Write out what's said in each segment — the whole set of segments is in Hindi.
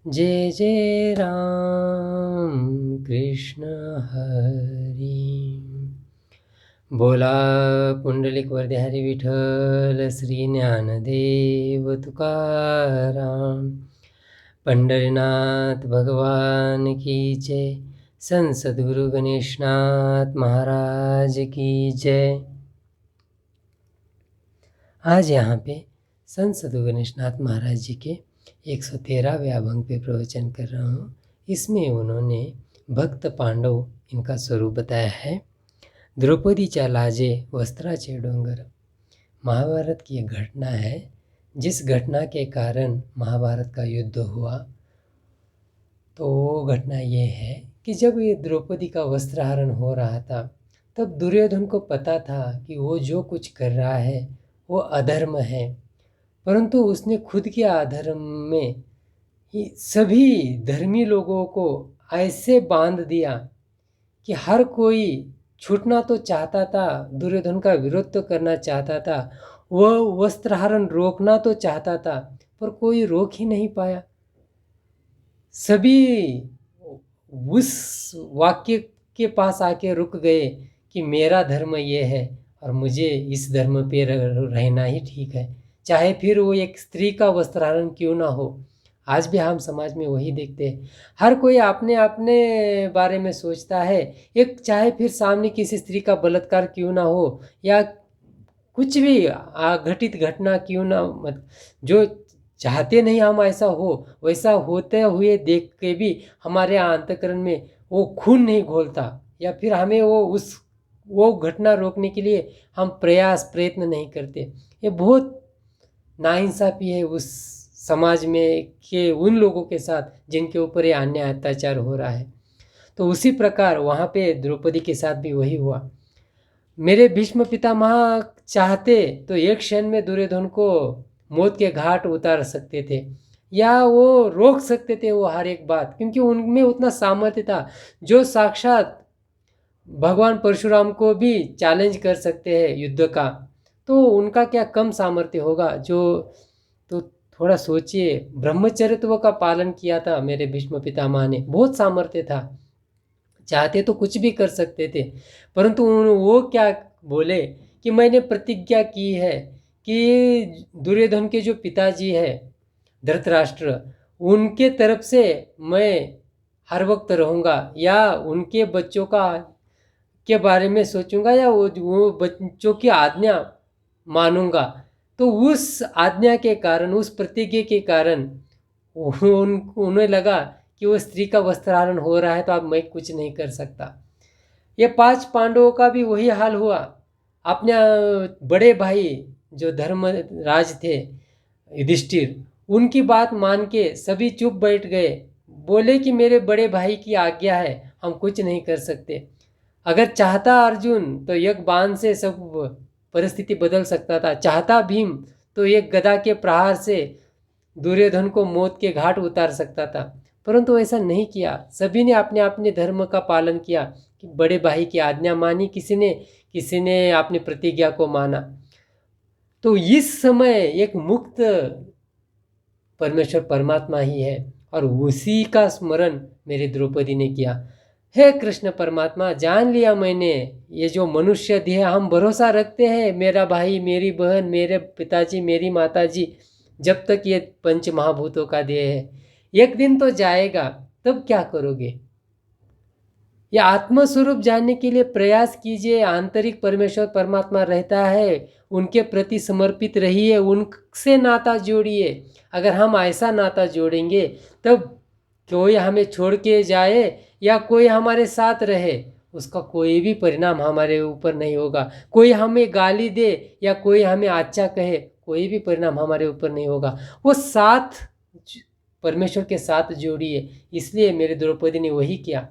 जय जय राम कृष्ण हरी। बोला पुंडलिक वरदे हरी विठ्ठल श्री ज्ञानदेव तुकाराम। पंढरीनाथ भगवान की जय। संत सद्गुरु गणेशनाथ महाराज की जय। आज यहाँ पे संत सद्गुरु गणेशनाथ महाराज जी के 113वें अभंग पे प्रवचन कर रहा हूँ। इसमें उन्होंने भक्त पांडव इनका स्वरूप बताया है। द्रौपदीच्या लाजे वस्त्राचे डोंगर। महाभारत की एक घटना है, जिस घटना के कारण महाभारत का युद्ध हुआ। तो वो घटना ये है कि जब ये द्रौपदी का वस्त्रहरण हो रहा था, तब दुर्योधन को पता था कि वो जो कुछ कर रहा है वो अधर्म है, परंतु उसने खुद के अधर्म में सभी धर्मी लोगों को ऐसे बांध दिया कि हर कोई छूटना तो चाहता था, दुर्योधन का विरोध तो करना चाहता था, वह वस्त्रहरण रोकना तो चाहता था, पर कोई रोक ही नहीं पाया। सभी उस वाक्य के पास आके रुक गए कि मेरा धर्म ये है और मुझे इस धर्म पे रहना ही ठीक है, चाहे फिर वो एक स्त्री का वस्त्रहरण क्यों ना हो। आज भी हम समाज में वही देखते हैं, हर कोई अपने अपने बारे में सोचता है। एक चाहे फिर सामने किसी स्त्री का बलात्कार क्यों ना हो या कुछ भी घटित घटना क्यों ना मत, जो चाहते नहीं हम ऐसा हो, वैसा होते हुए देख के भी हमारे अंतःकरण में वो खून नहीं घोलता, या फिर हमें वो घटना रोकने के लिए हम प्रयत्न नहीं करते। ये बहुत नाइंसाफ़ी है उस समाज में के उन लोगों के साथ जिनके ऊपर ये अन्याय अत्याचार हो रहा है। तो उसी प्रकार वहाँ पे द्रौपदी के साथ भी वही हुआ। मेरे भीष्म पितामह चाहते तो एक क्षण में दुर्योधन को मौत के घाट उतार सकते थे, या वो रोक सकते थे वो हर एक बात, क्योंकि उनमें उतना सामर्थ्य था जो साक्षात भगवान परशुराम को भी चैलेंज कर सकते हैं युद्ध का। तो उनका क्या कम सामर्थ्य होगा। जो तो थोड़ा सोचिए, ब्रह्मचर्य का पालन किया था मेरे भीष्म पितामह ने, बहुत सामर्थ्य था, चाहते तो कुछ भी कर सकते थे, परंतु वो क्या बोले कि मैंने प्रतिज्ञा की है कि दुर्योधन के जो पिताजी है धृतराष्ट्र, उनके तरफ से मैं हर वक्त रहूँगा, या उनके बच्चों का के बारे में सोचूंगा, या वो बच्चों की आज्ञा मानूंगा। तो उस आज्ञा के कारण, उस प्रतिज्ञा के कारण उन्हें लगा कि वो स्त्री का वस्त्रहरण हो रहा है तो अब मैं कुछ नहीं कर सकता। ये 5 पांडवों का भी वही हाल हुआ। अपने बड़े भाई जो धर्मराज थे युधिष्ठिर, उनकी बात मान के सभी चुप बैठ गए, बोले कि मेरे बड़े भाई की आज्ञा है, हम कुछ नहीं कर सकते। अगर चाहता अर्जुन तो एक बाण से सब परिस्थिति बदल सकता था, चाहता भीम तो एक गदा के प्रहार से दुर्योधन को मौत के घाट उतार सकता था, परंतु ऐसा नहीं किया। सभी ने अपने अपने धर्म का पालन किया कि बड़े भाई की आज्ञा मानी, किसी ने अपनी प्रतिज्ञा को माना। तो इस समय एक मुक्त परमेश्वर परमात्मा ही है, और उसी का स्मरण मेरी द्रौपदी ने किया। हे कृष्ण परमात्मा, जान लिया मैंने, ये जो मनुष्य देह हम भरोसा रखते हैं, मेरा भाई, मेरी बहन, मेरे पिताजी, मेरी माताजी, जब तक ये पंच महाभूतों का देह है, एक दिन तो जाएगा, तब क्या करोगे। ये आत्मस्वरूप जानने के लिए प्रयास कीजिए। आंतरिक परमेश्वर परमात्मा रहता है, उनके प्रति समर्पित रहिए, उनसे नाता जोड़िए। अगर हम ऐसा नाता जोड़ेंगे तब कोई हमें छोड़ के जाए या कोई हमारे साथ रहे, उसका कोई भी परिणाम हमारे ऊपर नहीं होगा। कोई हमें गाली दे या कोई हमें अच्छा कहे, कोई भी परिणाम हमारे ऊपर नहीं होगा। वो साथ परमेश्वर के साथ जोड़िए। इसलिए मेरी द्रौपदी ने वही किया।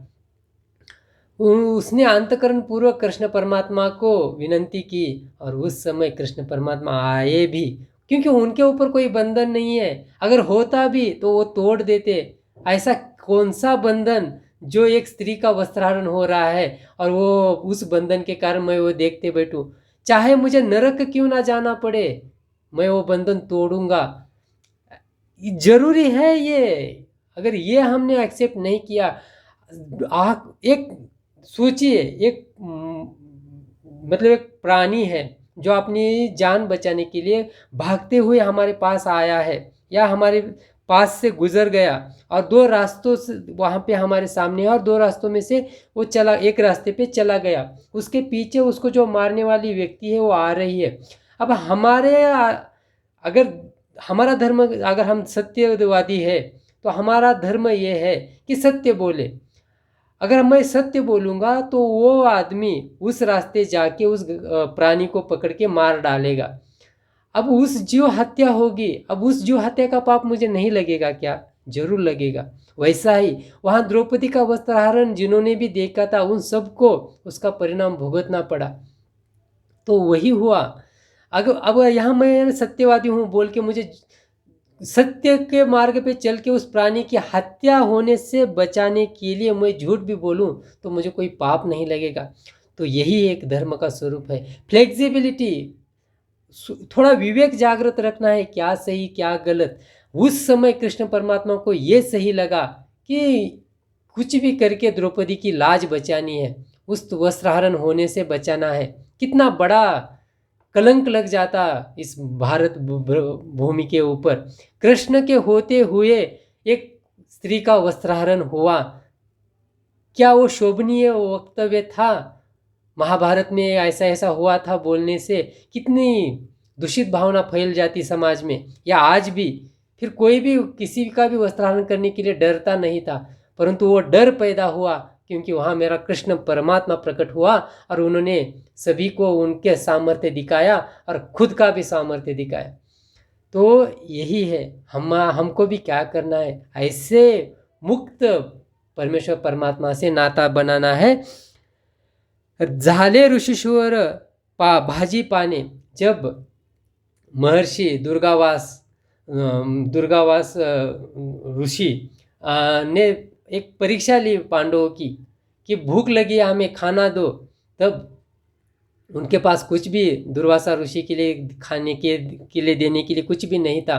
उसने अंतकरण पूर्वक कृष्ण परमात्मा को विनंती की, और उस समय कृष्ण परमात्मा आए भी, क्योंकि उनके ऊपर कोई बंधन नहीं है। अगर होता भी तो वो तोड़ देते। ऐसा कौन सा बंधन जो एक स्त्री का वस्त्रहरण हो रहा है और वो उस बंधन के कारण मैं वो देखते बैठूं, चाहे मुझे नरक क्यों ना जाना पड़े, मैं वो बंधन तोड़ूंगा। जरूरी है ये अगर ये हमने एक्सेप्ट नहीं किया, एक सोचिए, एक मतलब एक प्राणी है जो अपनी जान बचाने के लिए भागते हुए हमारे पास आया है या हमारे पास से गुजर गया, और दो रास्तों से वहाँ पे हमारे सामने है, और दो रास्तों में से वो चला, एक रास्ते पे चला गया, उसके पीछे उसको जो मारने वाली व्यक्ति है वो आ रही है। अब अगर हमारा धर्म, अगर हम सत्यवादी है तो हमारा धर्म ये है कि सत्य बोले। अगर मैं सत्य बोलूँगा तो वो आदमी उस रास्ते जाके उस प्राणी को पकड़ के मार डालेगा। अब उस जो हत्या होगी, अब उस जो हत्या का पाप मुझे नहीं लगेगा क्या? जरूर लगेगा। वैसा ही वहाँ द्रौपदी का वस्त्रहरण जिन्होंने भी देखा था, उन सबको उसका परिणाम भुगतना पड़ा। तो वही हुआ। अब यहाँ मैं सत्यवादी हूँ बोल के मुझे सत्य के मार्ग पे चल के उस प्राणी की हत्या होने से बचाने के लिए मैं झूठ भी बोलूं तो मुझे कोई पाप नहीं लगेगा। तो यही एक धर्म का स्वरूप है, फ्लेक्सिबिलिटी, थोड़ा विवेक जागृत रखना है, क्या सही क्या गलत। उस समय कृष्ण परमात्मा को ये सही लगा कि कुछ भी करके द्रौपदी की लाज बचानी है, उस वस्त्रहरण होने से बचाना है। कितना बड़ा कलंक लग जाता इस भारत भूमि के ऊपर। कृष्ण के होते हुए एक स्त्री का वस्त्रहरण हुआ, क्या वो शोभनीय वक्तव्य था? महाभारत में ऐसा ऐसा हुआ था बोलने से कितनी दूषित भावना फैल जाती समाज में, या आज भी। फिर कोई भी किसी का भी वस्त्रहरण करने के लिए डरता नहीं था, परंतु वो डर पैदा हुआ क्योंकि वहाँ मेरा कृष्ण परमात्मा प्रकट हुआ और उन्होंने सभी को उनके सामर्थ्य दिखाया और खुद का भी सामर्थ्य दिखाया। तो यही है, हमको भी क्या करना है, ऐसे मुक्त परमेश्वर परमात्मा से नाता बनाना है। झाले ऋषीश्वर भाजी पाने, जब महर्षि दुर्गावास ऋषि ने एक परीक्षा ली पांडवों की कि भूख लगी है हमें खाना दो, तब उनके पास कुछ भी दुर्वासा ऋषि के लिए खाने के लिए देने के लिए कुछ भी नहीं था।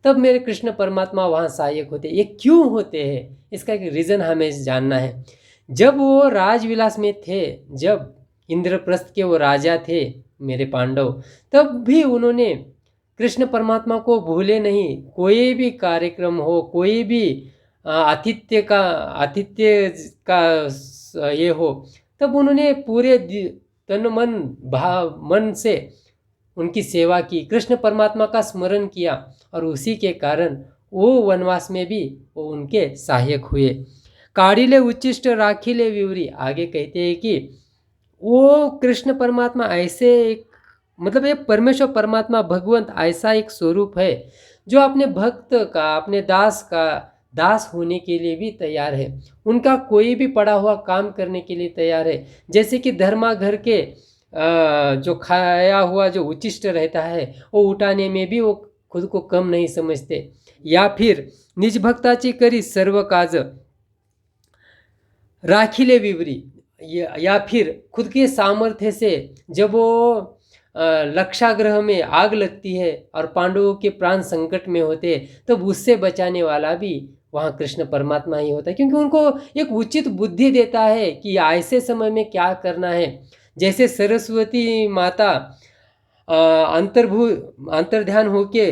तब मेरे कृष्ण परमात्मा वहाँ सहायक होते। ये क्यों होते हैं, इसका एक रीज़न हमें जानना है। जब वो राजविलास में थे, जब इंद्रप्रस्थ के वो राजा थे मेरे पांडव, तब भी उन्होंने कृष्ण परमात्मा को भूले नहीं। कोई भी कार्यक्रम हो, कोई भी आतिथ्य का ये हो, तब उन्होंने पूरे तन मन से उनकी सेवा की, कृष्ण परमात्मा का स्मरण किया, और उसी के कारण वो वनवास में भी वो उनके सहायक हुए। काढ़िले उच्चिष्ट राखिले विवरी, आगे कहते हैं कि वो कृष्ण परमात्मा ऐसे एक, मतलब ये परमेश्वर परमात्मा भगवंत ऐसा एक स्वरूप है जो अपने भक्त का, अपने दास का दास होने के लिए भी तैयार है, उनका कोई भी पड़ा हुआ काम करने के लिए तैयार है। जैसे कि धर्मा घर के जो खाया हुआ जो उच्चिष्ट रहता है वो उठाने में भी वो खुद को कम नहीं समझते। या फिर निज भक्ताची करी सर्व काज राखिले विवरी, या फिर खुद के सामर्थ्य से जब वो लक्षाग्रह में आग लगती है और पांडवों के प्राण संकट में होते, तब उससे बचाने वाला भी वहाँ कृष्ण परमात्मा ही होता है, क्योंकि उनको एक उचित बुद्धि देता है कि ऐसे समय में क्या करना है। जैसे सरस्वती माता अंतर्ध्यान होके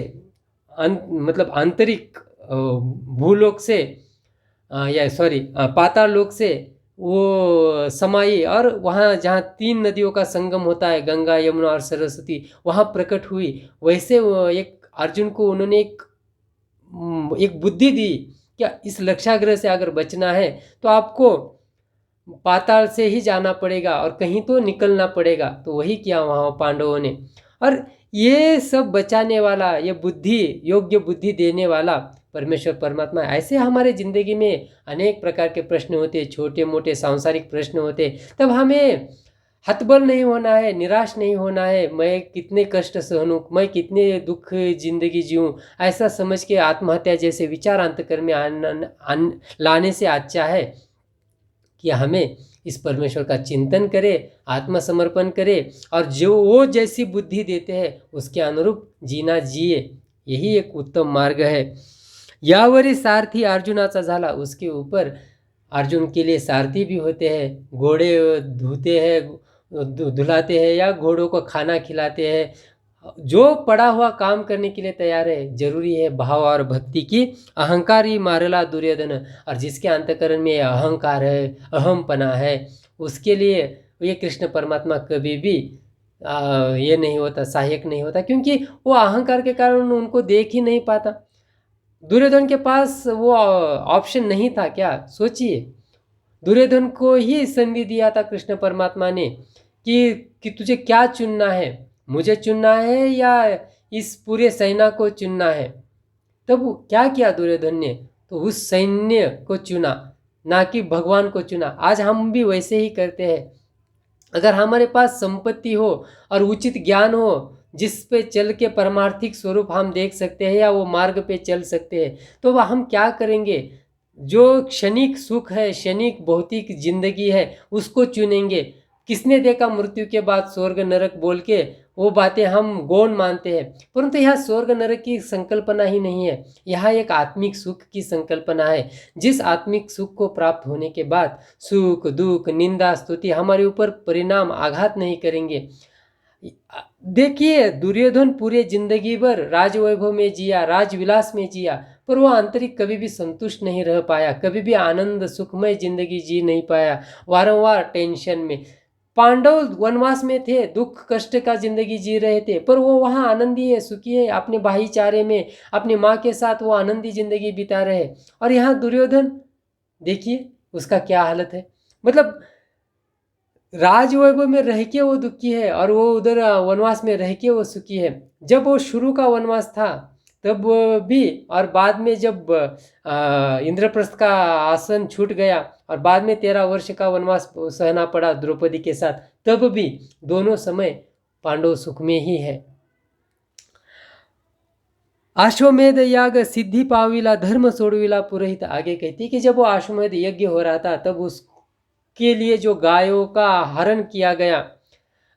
मतलब आंतरिक भूलोक से पाताल लोक से वो समाई, और वहाँ जहाँ 3 नदियों का संगम होता है, गंगा यमुना और सरस्वती, वहाँ प्रकट हुई। वैसे एक अर्जुन को उन्होंने एक बुद्धि दी, क्या इस लक्षाग्रह से अगर बचना है तो आपको पाताल से ही जाना पड़ेगा और कहीं तो निकलना पड़ेगा। तो वही किया वहाँ पांडवों ने। और ये सब बचाने वाला, ये बुद्धि, योग्य बुद्धि देने वाला परमेश्वर परमात्मा। ऐसे हमारे ज़िंदगी में अनेक प्रकार के प्रश्न होते, छोटे मोटे सांसारिक प्रश्न होते, तब हमें हतबल नहीं होना है, निराश नहीं होना है। मैं कितने कष्ट सहूँ, मैं कितने दुख जिंदगी जीऊँ, ऐसा समझ के आत्महत्या जैसे विचार अंतःकरण में लाने से अच्छा है कि हमें इस परमेश्वर का चिंतन करें, आत्मसमर्पण करें, और जो वो जैसी बुद्धि देते हैं उसके अनुरूप जीना जिए। यही एक उत्तम मार्ग है। यावरी सारथी अर्जुनाचा झाला, उसके ऊपर अर्जुन के लिए सारथी भी होते हैं, घोड़े धुते हैं, धुलाते हैं या घोड़ों को खाना खिलाते हैं। जो पड़ा हुआ काम करने के लिए तैयार है, जरूरी है भाव और भक्ति की। अहंकार ही मारला दुर्योधन, और जिसके अंतःकरण में अहंकार है, अहमपना है, उसके लिए ये कृष्ण परमात्मा कभी भी ये नहीं होता, सहायक नहीं होता, क्योंकि वो अहंकार के कारण उनको देख ही नहीं पाता। दुर्योधन के पास वो ऑप्शन नहीं था क्या? सोचिए, दुर्योधन को ही संधि दिया था कृष्ण परमात्मा ने कि तुझे क्या चुनना है, मुझे चुनना है या इस पूरे सेना को चुनना है। तब क्या किया दुर्योधन ने? तो उस सैन्य को चुना, ना कि भगवान को चुना। आज हम भी वैसे ही करते हैं। अगर हमारे पास संपत्ति हो और उचित ज्ञान हो, जिस पे चल के परमार्थिक स्वरूप हम देख सकते हैं या वो मार्ग पे चल सकते हैं, तो वह हम क्या करेंगे? जो क्षणिक सुख है, क्षणिक भौतिक जिंदगी है, उसको चुनेंगे। किसने देखा मृत्यु के बाद स्वर्ग नरक बोल के? वो बातें हम गौण मानते हैं, परंतु यह स्वर्ग नरक की संकल्पना ही नहीं है, यह एक आत्मिक सुख की संकल्पना है। जिस आत्मिक सुख को प्राप्त होने के बाद सुख दुख निंदा स्तुति हमारे ऊपर परिणाम आघात नहीं करेंगे। देखिए, दुर्योधन पूरे जिंदगी भर राजवैभव में जिया, राजविलास में जिया, पर वो आंतरिक कभी भी संतुष्ट नहीं रह पाया, कभी भी आनंद सुखमय जिंदगी जी नहीं पाया, वारंवार टेंशन में। पांडव वनवास में थे, दुख कष्ट का जिंदगी जी रहे थे, पर वो वहाँ आनंदी है, सुखी है, अपने भाईचारे में अपनी माँ के साथ वो आनंदी जिंदगी बिता रहे। और यहाँ दुर्योधन देखिए उसका क्या हालत है। मतलब राजवैभव में रह के वो दुखी है और वो उधर वनवास में रह के वो सुखी है। जब वो शुरू का वनवास था तब भी, और बाद में जब इंद्रप्रस्थ का आसन छूट गया और बाद में 13 वर्ष का वनवास सहना पड़ा द्रौपदी के साथ, तब भी दोनों समय पांडव सुख में ही है। अश्वमेध याग सिद्धि पाविला धर्म सोडविला पुरोहित। आगे कहती कि जब वो अश्वमेध यज्ञ हो रहा था तब उसके लिए जो गायों का हरण किया गया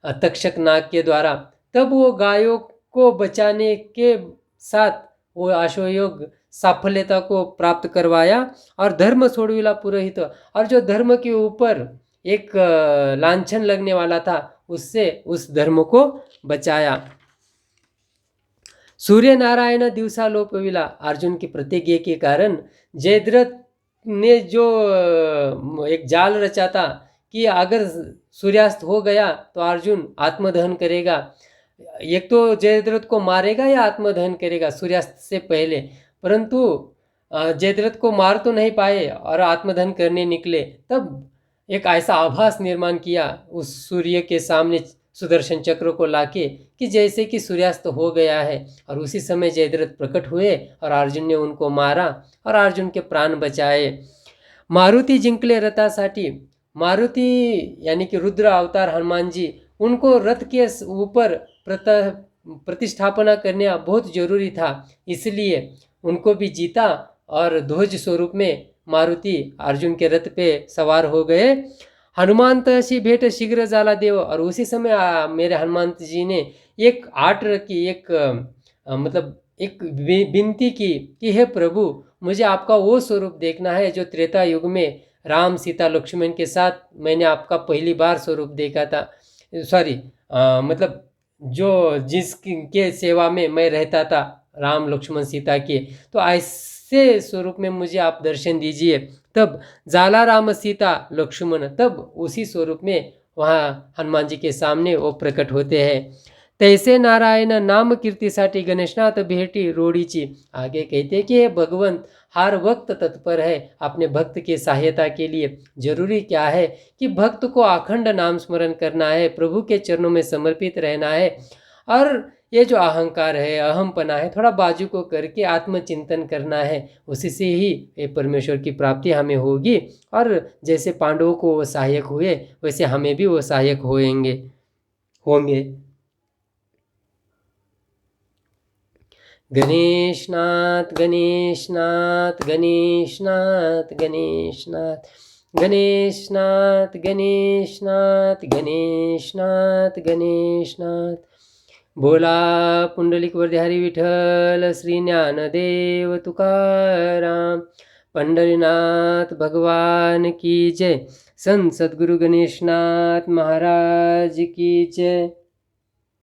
तक्षक नाग के द्वारा, तब वो गायों को बचाने के साथ वो अश्वयोग साफल्यता को प्राप्त करवाया और धर्म सोडविला पुरोहित, और जो धर्म के ऊपर एक लांछन लगने वाला था उससे उस धर्म को बचाया। सूर्य नारायण दिवसालोपविला। अर्जुन की प्रतिज्ञा के कारण जयद्रथ ने जो एक जाल रचा था कि अगर सूर्यास्त हो गया तो अर्जुन आत्मदहन करेगा, एक तो जयद्रथ को मारेगा या आत्मदहन करेगा सूर्यास्त से पहले, परंतु जयद्रथ को मार तो नहीं पाए और आत्मदहन करने निकले। तब एक ऐसा आभास निर्माण किया उस सूर्य के सामने सुदर्शन चक्र को लाके कि जैसे कि सूर्यास्त हो गया है, और उसी समय जयद्रथ प्रकट हुए और अर्जुन ने उनको मारा और अर्जुन के प्राण बचाए। मारुति जिंकले रथासाठी। मारुति यानी कि रुद्र अवतार हनुमान जी, उनको रथ के ऊपर प्रतिष्ठापना करना बहुत जरूरी था, इसलिए उनको भी जीता और ध्वज स्वरूप में मारुति अर्जुन के रथ पे सवार हो गए। हनुमंतशी भेंट शीघ्र जाला देव। और उसी समय मेरे हनुमंत जी ने एक आट रखी, एक मतलब एक विनती की कि हे प्रभु, मुझे आपका वो स्वरूप देखना है जो त्रेता युग में राम सीता लक्ष्मण के साथ मैंने आपका पहली बार स्वरूप देखा था। सॉरी, मतलब जो जिसके सेवा में मैं रहता था राम लक्ष्मण सीता के, तो ऐसे स्वरूप में मुझे आप दर्शन दीजिए। तब जाला राम सीता लक्ष्मण, तब उसी स्वरूप में वहाँ हनुमान जी के सामने वो प्रकट होते हैं। तैसे नारायण नाम कीर्तीसाठी गणेशनाथ भेटी रोडीची। आगे कहते हैं कि भगवंत हर वक्त तत्पर है अपने भक्त की सहायता के लिए। जरूरी क्या है कि भक्त को अखंड नाम स्मरण करना है, प्रभु के चरणों में समर्पित रहना है, और ये जो अहंकार है, अहमपना है, थोड़ा बाजू को करके आत्मचिंतन करना है। उसी से ही ये परमेश्वर की प्राप्ति हमें होगी, और जैसे पांडवों को वो सहायक हुए वैसे हमें भी वो सहायक होंगे। गणेशनाथ गणेशनाथ गणेशनाथ गणेशनाथ गणेशनाथ गणेशनाथ गणेशनाथ गणेशनाथ। बोला पुंडलिक वरदेहरी विठ्ठल श्री ज्ञानदेव तुकाराम पंढरीनाथ भगवान की जय। संत सद्गुरु गणेशनाथ महाराज की जय।